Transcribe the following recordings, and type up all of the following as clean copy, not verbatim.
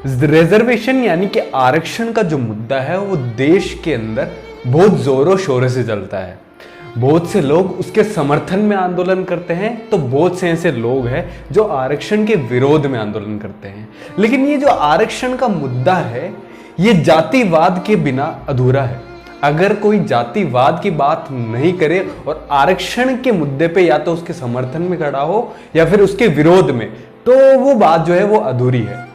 Reservation यानी कि आरक्षण का जो मुद्दा है वो देश के अंदर बहुत जोरों शोरों से चलता है। बहुत से लोग उसके समर्थन में आंदोलन करते हैं, तो बहुत से ऐसे लोग हैं जो आरक्षण के विरोध में आंदोलन करते हैं। लेकिन ये जो आरक्षण का मुद्दा है ये जातिवाद के बिना अधूरा है। अगर कोई जातिवाद की बात नहीं करे और आरक्षण के मुद्दे पे या तो उसके समर्थन में खड़ा हो या फिर उसके विरोध में, तो वो बात जो है वो अधूरी है।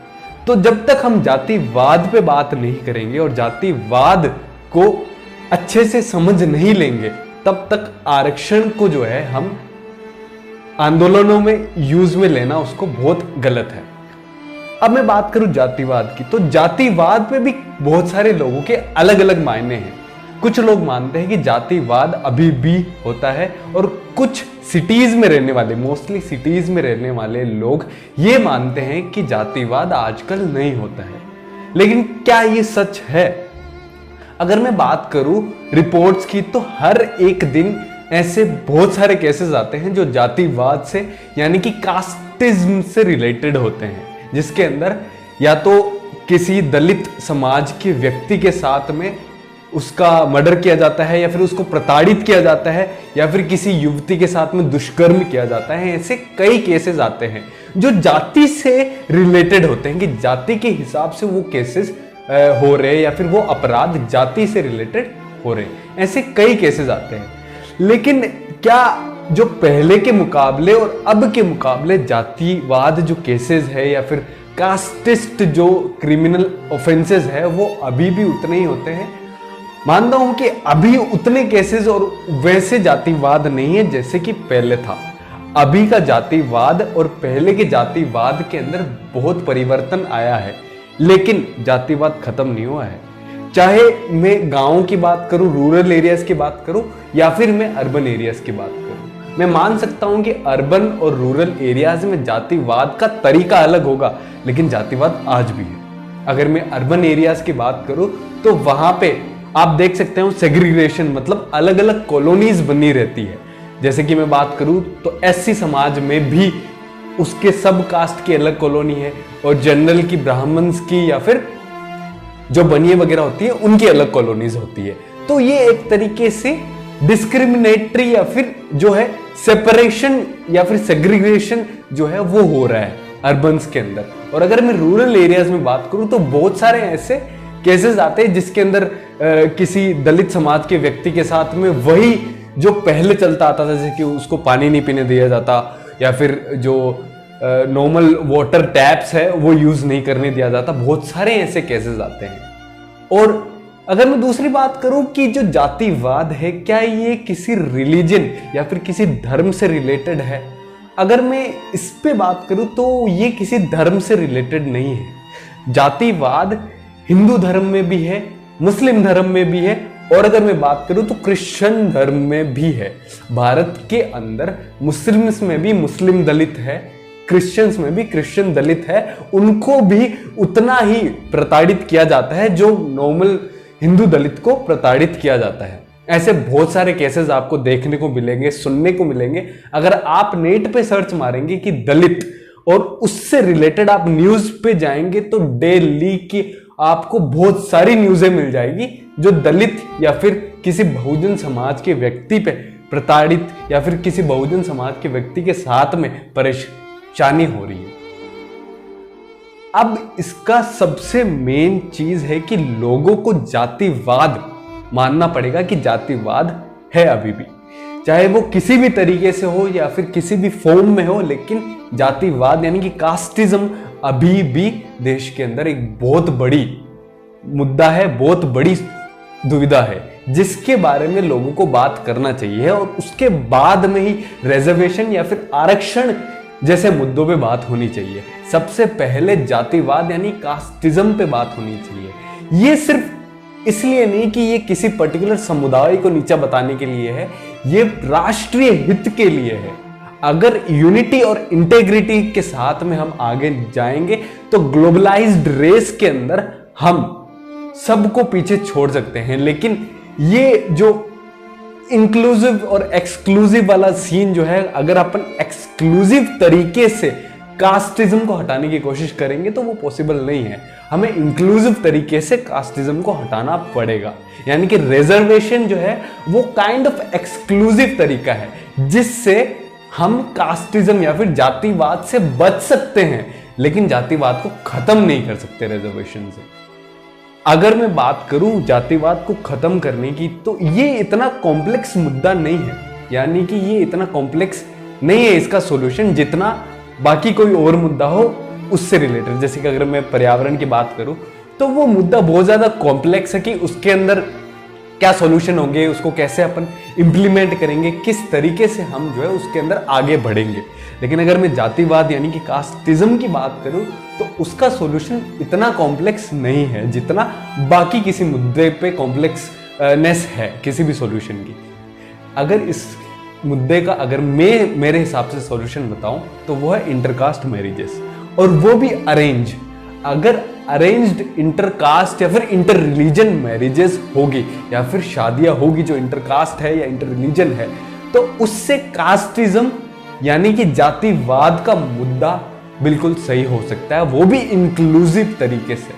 तो जब तक हम जातिवाद पे बात नहीं करेंगे और जातिवाद को अच्छे से समझ नहीं लेंगे, तब तक आरक्षण को जो है हम आंदोलनों में यूज में लेना उसको बहुत गलत है। अब मैं बात करूं जातिवाद की, तो जातिवाद पे भी बहुत सारे लोगों के अलग अलग मायने हैं। कुछ लोग मानते हैं कि जातिवाद अभी भी होता है और कुछ सिटीज में रहने वाले, मोस्टली सिटीज में रहने वाले लोग ये मानते हैं कि जातिवाद आजकल नहीं होता है। लेकिन क्या ये सच है? अगर मैं बात करूं रिपोर्ट्स की, तो हर एक दिन ऐसे बहुत सारे केसेस आते हैं जो जातिवाद से यानी कि कास्टिज्म से रिलेटेड होते हैं, जिसके अंदर या तो किसी दलित समाज के व्यक्ति के साथ में उसका मर्डर किया जाता है या फिर उसको प्रताड़ित किया जाता है या फिर किसी युवती के साथ में दुष्कर्म किया जाता है। ऐसे कई केसेस आते हैं जो जाति से रिलेटेड होते हैं कि जाति के हिसाब से वो केसेस हो रहे या फिर वो अपराध जाति से रिलेटेड हो रहे। ऐसे कई केसेस आते हैं। लेकिन क्या जो पहले के मुकाबले और अब के मुकाबले जातिवाद जो केसेस है या फिर कास्टिस्ट जो क्रिमिनल ऑफेंसेस है वो अभी भी उतने ही होते हैं? मानता हूं कि अभी उतने केसेस और वैसे जातिवाद नहीं है जैसे कि पहले था। अभी का जातिवाद और पहले के जातिवाद के अंदर बहुत परिवर्तन आया है, लेकिन जातिवाद खत्म नहीं हुआ है। चाहे मैं गांवों की बात करूं, रूरल एरियाज की बात करूं या फिर मैं अर्बन एरियाज की बात करूं, मैं मान सकता हूं कि अर्बन और रूरल एरियाज में जातिवाद का तरीका अलग होगा, लेकिन जातिवाद आज भी है। अगर मैं अर्बन एरियाज की बात करूं तो वहां पे आप देख सकते हो सेग्रीगेशन, मतलब अलग अलग कॉलोनीज बनी रहती है। जैसे कि मैं बात करूं तो एससी समाज में भी उसके सब कास्ट की अलग कॉलोनी है और जनरल की, ब्राह्मण्स की या फिर जो बनिए वगैरह होती है उनकी अलग कॉलोनीज होती है। तो ये एक तरीके से डिस्क्रिमिनेटरी या फिर जो है सेपरेशन या फिर सेग्रीगेशन जो है वो हो रहा है अर्बन्स के अंदर। और अगर मैं रूरल एरियाज में बात करूं तो बहुत सारे ऐसे केसेस आते हैं जिसके अंदर किसी दलित समाज के व्यक्ति के साथ में वही जो पहले चलता आता था, जैसे कि उसको पानी नहीं पीने दिया जाता या फिर जो नॉर्मल वाटर टैप्स है वो यूज नहीं करने दिया जाता। बहुत सारे ऐसे केसेस आते हैं। और अगर मैं दूसरी बात करूं कि जो जातिवाद है क्या ये किसी रिलीजन या फिर किसी धर्म से रिलेटेड है, अगर मैं इस पे बात करूं तो ये किसी धर्म से रिलेटेड नहीं है। जातिवाद हिंदू धर्म में भी है, मुस्लिम धर्म में भी है और अगर मैं बात करूं तो क्रिश्चियन धर्म में भी है। भारत के अंदर मुस्लिम्स में भी मुस्लिम दलित है, क्रिश्चियंस में भी क्रिश्चियन दलित है। उनको भी उतना ही प्रताड़ित किया जाता है जो नॉर्मल हिंदू दलित को प्रताड़ित किया जाता है। ऐसे बहुत सारे केसेस आपको देखने को मिलेंगे, सुनने को मिलेंगे। अगर आप नेट पे सर्च मारेंगे कि दलित और उससे रिलेटेड आप न्यूज पे जाएंगे तो डेली की आपको बहुत सारी न्यूज़ें मिल जाएगी जो दलित या फिर किसी बहुजन समाज के व्यक्ति पे प्रताड़ित या फिर किसी बहुजन समाज के व्यक्ति के साथ में परेशानी हो रही है। अब इसका सबसे मेन चीज है कि लोगों को जातिवाद मानना पड़ेगा कि जातिवाद है अभी भी, चाहे वो किसी भी तरीके से हो या फिर किसी भी फॉर्म में हो, लेकिन जातिवाद यानी कि कास्टिज्म अभी भी देश के अंदर एक बहुत बड़ी मुद्दा है, बहुत बड़ी दुविधा है, जिसके बारे में लोगों को बात करना चाहिए और उसके बाद में ही रिजर्वेशन या फिर आरक्षण जैसे मुद्दों पे बात होनी चाहिए। सबसे पहले जातिवाद यानी कास्टिज्म पे बात होनी चाहिए। ये सिर्फ इसलिए नहीं कि ये किसी पर्टिकुलर समुदाय को नीचा बताने के लिए है, ये राष्ट्रीय हित के लिए है। अगर यूनिटी और इंटेग्रिटी के साथ में हम आगे जाएंगे तो ग्लोबलाइज्ड रेस के अंदर हम सबको पीछे छोड़ सकते हैं। लेकिन ये जो इंक्लूसिव और एक्सक्लूसिव वाला सीन जो है, अगर अपन एक्सक्लूसिव तरीके से कास्टिज्म को हटाने की कोशिश करेंगे तो वो पॉसिबल नहीं है। हमें इंक्लूसिव तरीके से कास्टिज्म को हटाना पड़ेगा। यानी कि रिजर्वेशन जो है वो काइंड ऑफ एक्सक्लूसिव तरीका है जिससे हम कास्टिज्म या फिर जातिवाद से बच सकते हैं, लेकिन जातिवाद को खत्म नहीं कर सकते रिजर्वेशन से। अगर मैं बात करूं जातिवाद को खत्म करने की, तो ये इतना कॉम्प्लेक्स मुद्दा नहीं है। यानी कि ये इतना कॉम्प्लेक्स नहीं है इसका सॉल्यूशन जितना बाकी कोई और मुद्दा हो उससे रिलेटेड। जैसे कि अगर मैं पर्यावरण की बात करूं तो वो मुद्दा बहुत ज्यादा कॉम्प्लेक्स है कि उसके अंदर क्या सॉल्यूशन होंगे, उसको कैसे अपन इंप्लीमेंट करेंगे, किस तरीके से हम जो है उसके अंदर आगे बढ़ेंगे। लेकिन अगर मैं जातिवाद यानी कि कास्टिज्म की बात करूं तो उसका सॉल्यूशन इतना कॉम्प्लेक्स नहीं है जितना बाकी किसी मुद्दे पे कॉम्प्लेक्सनेस है किसी भी सॉल्यूशन की। अगर इस मुद्दे का अगर मैं मेरे हिसाब से सॉल्यूशन बताऊं तो वो है इंटरकास्ट मैरिजेस, और वो भी अरेंज। अगर अरेंज्ड इंटरकास्ट या फिर इंटर रिलीजन मैरिजेस होगी या फिर शादियां होगी जो इंटरकास्ट है या इंटर रिलीजन है, तो उससे कास्टिज्म यानी कि जातिवाद का मुद्दा बिल्कुल सही हो सकता है, वो भी इंक्लूसिव तरीके से,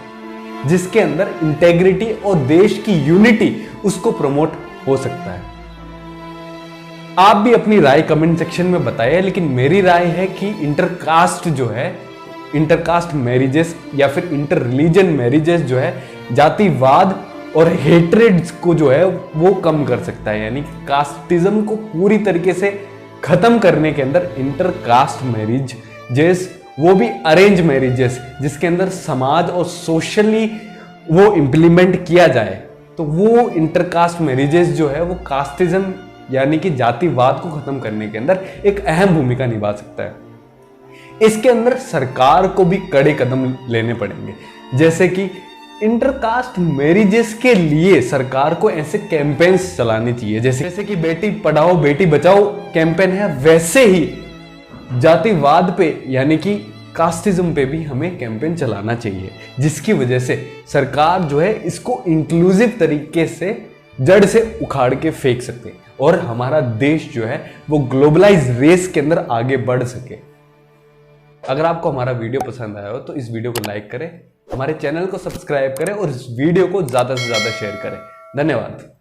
जिसके अंदर इंटेग्रिटी और देश की यूनिटी उसको प्रमोट हो सकता है। आप भी अपनी राय कमेंट सेक्शन में बताइए, लेकिन मेरी राय है कि इंटरकास्ट जो है, इंटरकास्ट मैरिजेस या फिर इंटर रिलीजन मैरिजेस जो है जातिवाद और हेट्रेड्स को जो है वो कम कर सकता है। यानी कास्टिज्म को पूरी तरीके से खत्म करने के अंदर इंटरकास्ट मैरिजेस, वो भी अरेंज मैरिजेस, जिसके अंदर समाज और सोशली वो इंप्लीमेंट किया जाए, तो वो इंटरकास्ट मैरिजेस जो है वो कास्टिज्म यानी कि जातिवाद को खत्म करने के अंदर एक अहम भूमिका निभा सकता है। इसके अंदर सरकार को भी कड़े कदम लेने पड़ेंगे। जैसे कि इंटरकास्ट मैरिजेस के लिए सरकार को ऐसे कैंपेन्स चलाने चाहिए, जैसे कि बेटी पढ़ाओ बेटी बचाओ कैंपेन है, वैसे ही जातिवाद पे यानी कि कास्टिज्म पे भी हमें कैंपेन चलाना चाहिए, जिसकी वजह से सरकार जो है इसको इंक्लूसिव तरीके से जड़ से उखाड़ के फेंक सके और हमारा देश जो है वो ग्लोबलाइज रेस के अंदर आगे बढ़ सके। अगर आपको हमारा वीडियो पसंद आया हो तो इस वीडियो को लाइक करें, हमारे चैनल को सब्सक्राइब करें और इस वीडियो को ज्यादा से ज्यादा शेयर करें। धन्यवाद।